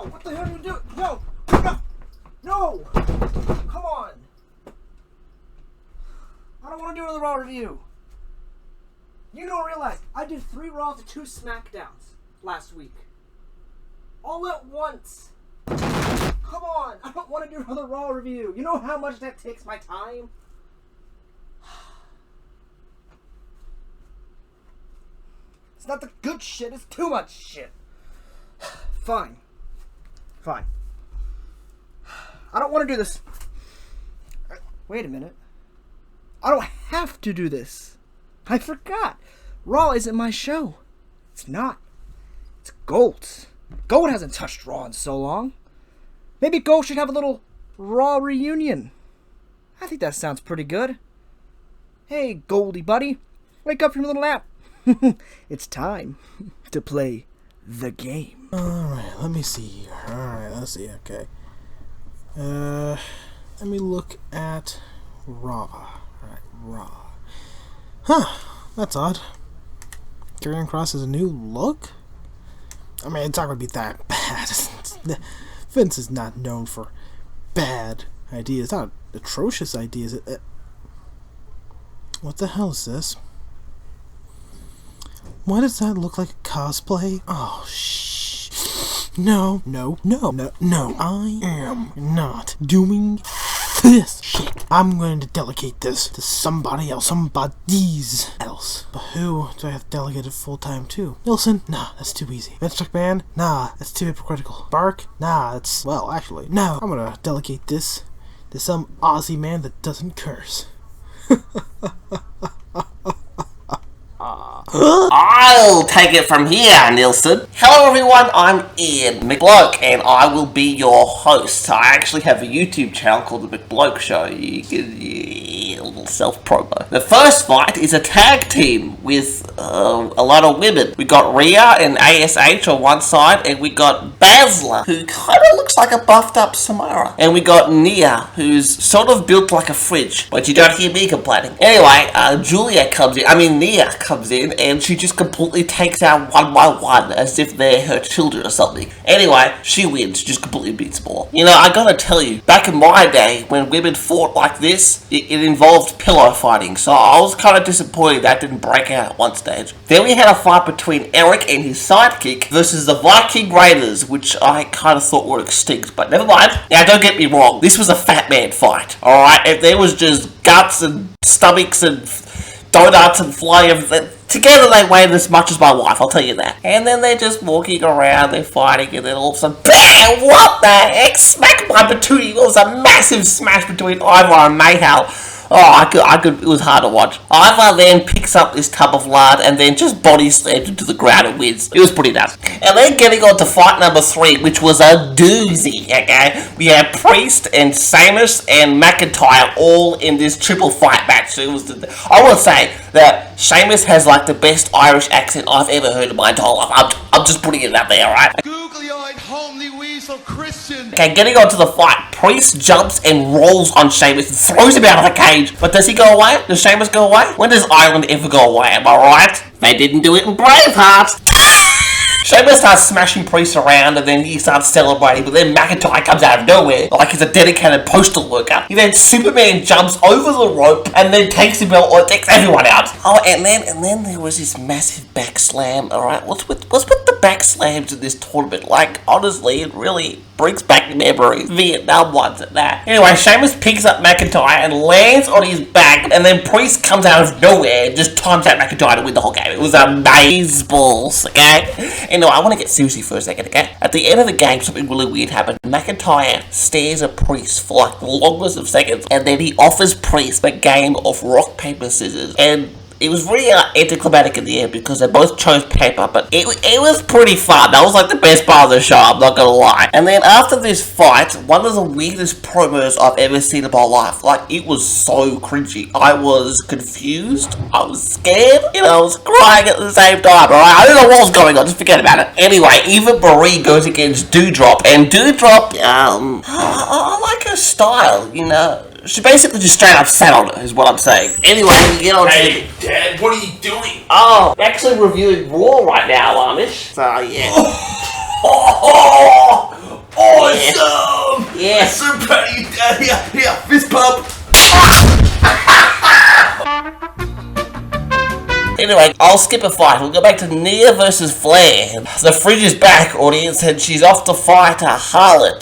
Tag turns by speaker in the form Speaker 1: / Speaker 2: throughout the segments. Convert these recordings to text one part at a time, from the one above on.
Speaker 1: what the hell are you doing? No! No! No! Come on! I don't want to do another Raw review. You don't realize, I did 3 Raws and 2 SmackDowns last week. All at once. Come on, I don't want to do another Raw review. You know how much that takes my time? It's not the good shit, it's too much shit. Fine. Fine. I don't want to do this. Wait a minute. I don't have to do this. I forgot. Raw isn't my show. It's not. It's Gold's. Gold hasn't touched Raw in so long. Maybe Gold should have a little Raw reunion. I think that sounds pretty good. Hey, Goldie buddy. Wake up from your little nap. It's time to play the game.
Speaker 2: Alright, let me see here. Alright, let's see. Okay. Let me look at Raw. Alright, Raw. Huh, that's odd. Karrion Kross has a new look? I mean, it's not going to be that bad. Vince is not known for bad ideas. Not atrocious ideas. What the hell is this? Why does that look like a cosplay? Oh, No. I am not doing this shit. I'm going to delegate this to somebody else. Somebody's else. But who do I have to delegate it full time to? Nilsson? Nah, that's too easy. Vince McMahon? Nah, that's too hypocritical. Bark? Nah, that's... Well, actually, no. I'm gonna delegate this to some Aussie man that doesn't curse.
Speaker 3: I'll take it from here, Nilsson. Hello everyone, I'm Ian McBloke, and I will be your host. I actually have a YouTube channel called The McBloke Show. You can... a little self-promo. The first fight is a tag team with a lot of women. We got Rhea and ASH on one side, and we got Baszler, who kind of looks like a buffed up Samara. And we got Nia, who's sort of built like a fridge, but you don't hear me complaining. Anyway, Nia comes in, and she just completely takes out one by one as if they're her children or something. Anyway, she wins, just completely beats them all. You know, I gotta tell you, back in my day, when women fought like this, it involved pillow fighting, so I was kind of disappointed that didn't break out at one stage. Then we had a fight between Eric and his sidekick versus the Viking Raiders, which I kind of thought were extinct, but never mind. Now, don't get me wrong, this was a fat man fight, alright? If there was just guts and stomachs and donuts and flying everything, together they weighed as much as my wife, I'll tell you that. And then they're just walking around, they're fighting, and then all of a sudden, BAM! What the heck? Smack by Batootie. It was a massive smash between Ivar and Mayhal. Oh, it was hard to watch. Ivar then picks up this tub of lard and then just body slams into the ground and wins. It was pretty nuts. And then getting on to fight number 3, which was a doozy, okay? We had Priest and Sheamus and McIntyre all in this triple fight match. I would say that Sheamus has like the best Irish accent I've ever heard in my entire life. I'm just putting it out there, alright?
Speaker 4: Googly-eyed, homely weasel Christian.
Speaker 3: Okay, getting on to the fight. Priest jumps and rolls on Sheamus and throws him out of the cage. But does he go away? Does Sheamus go away? When does Ireland ever go away? Am I right? They didn't do it in Braveheart. Sheamus starts smashing Priest around and then he starts celebrating, but then McIntyre comes out of nowhere like he's a dedicated postal worker. He then Superman jumps over the rope and then takes him out or takes everyone out. Oh, and then there was this massive back slam, alright? What's with the back slams in this tournament? Like, honestly, it really brings back memories. Vietnam ones at that. Anyway, Sheamus picks up McIntyre and lands on his back, and then Priest comes out of nowhere and just times out McIntyre to win the whole game. It was amazeballs, okay? Anyway, I want to get seriously for a second, okay? At the end of the game, something really weird happened. McIntyre stares at Priest for like the longest of seconds, and then he offers Priest a game of rock, paper, scissors, and it was really anticlimactic in the end because they both chose paper, but it was pretty fun. That was like the best part of the show, I'm not gonna lie. And then after this fight, one of the weirdest promos I've ever seen in my life. Like, it was so cringy. I was confused, I was scared, I was crying at the same time, alright? I don't know what was going on, just forget about it. Anyway, Eva Marie goes against Doudrop, and Doudrop, I like her style, She basically just straight up sat on it, is what I'm saying. Anyway, we get on
Speaker 4: Hey, Dad, what are you doing?
Speaker 3: Oh, we're actually reviewing Raw right now, Amish. So, yeah. Anyway, I'll skip a fight. We'll go back to Nia versus Flair. The fridge is back, audience, and she's off to fight a harlot.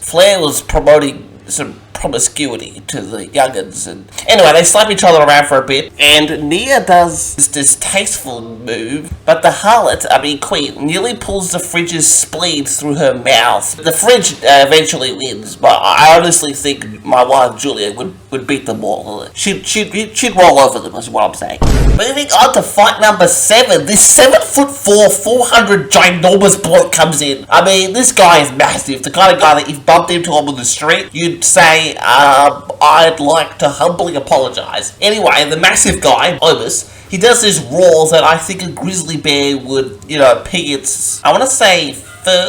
Speaker 3: Flair was promoting some promiscuity to the young'uns, and anyway, they slap each other around for a bit, and Nia does this distasteful move, but the harlot, Queen, nearly pulls the fridge's spleen through her mouth. The fridge eventually wins, but I honestly think my wife Julia would beat them all. She'd roll over them, is what I'm saying. Moving on to fight number 7, this 7'4", 400 ginormous bloke comes in. This guy is massive, the kind of guy that if you bumped into him on the street, you'd say, I'd like to humbly apologize. Anyway, the massive guy, Omus, he does this roar that I think a grizzly bear would, pig its, I want to say, fur?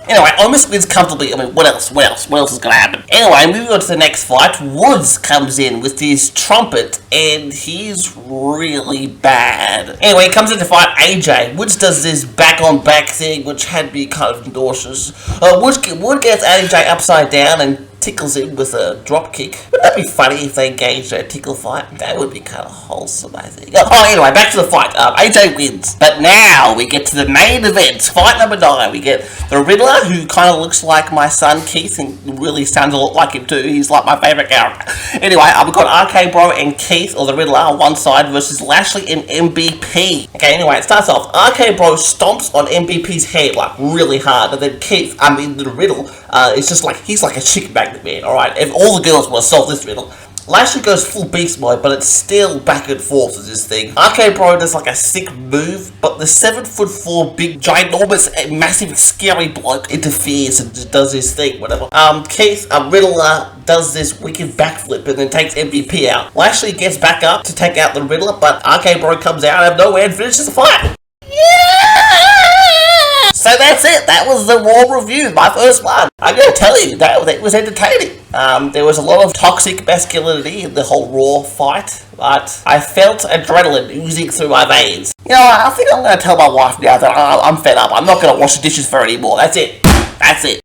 Speaker 3: Anyway, Omus wins comfortably. What else? What else is gonna happen? Anyway, moving on to the next fight, Woods comes in with his trumpet, and he's really bad. Anyway, he comes in to fight AJ. Woods does this back-on-back thing, which had me kind of nauseous. Woods gets AJ upside down and tickles him with a drop kick. Wouldn't that be funny if they engaged a tickle fight? That would be kind of wholesome, I think. Anyway, back to the fight. AJ wins. But now we get to the main event. Fight number 9. We get the Riddler, who kind of looks like my son Keith, and really sounds a lot like him too. He's like my favourite character. Anyway, we've got RK Bro and Keith, or the Riddler, on one side versus Lashley and MVP. Okay, anyway, it starts off. RK Bro stomps on MVP's head like really hard, and then Keith, the Riddle, it's just like, he's like a chicken magnet, man, alright? If all the girls want to solve this riddle. Lashley goes full beast mode, but it's still back and forth with this thing. RK Bro does like a sick move, but the 7'4", big, ginormous, massive, scary bloke interferes and just does his thing, whatever. Keith, Riddler, does this wicked backflip and then takes MVP out. Lashley gets back up to take out the Riddler, but RK Bro comes out out of nowhere and finishes the fight. So that's it. That was the Raw review, my first one. I'm going to tell you, that was entertaining. There was a lot of toxic masculinity in the whole Raw fight, but I felt adrenaline oozing through my veins. I think I'm going to tell my wife now that I'm fed up. I'm not going to wash the dishes for her anymore. That's it. That's it.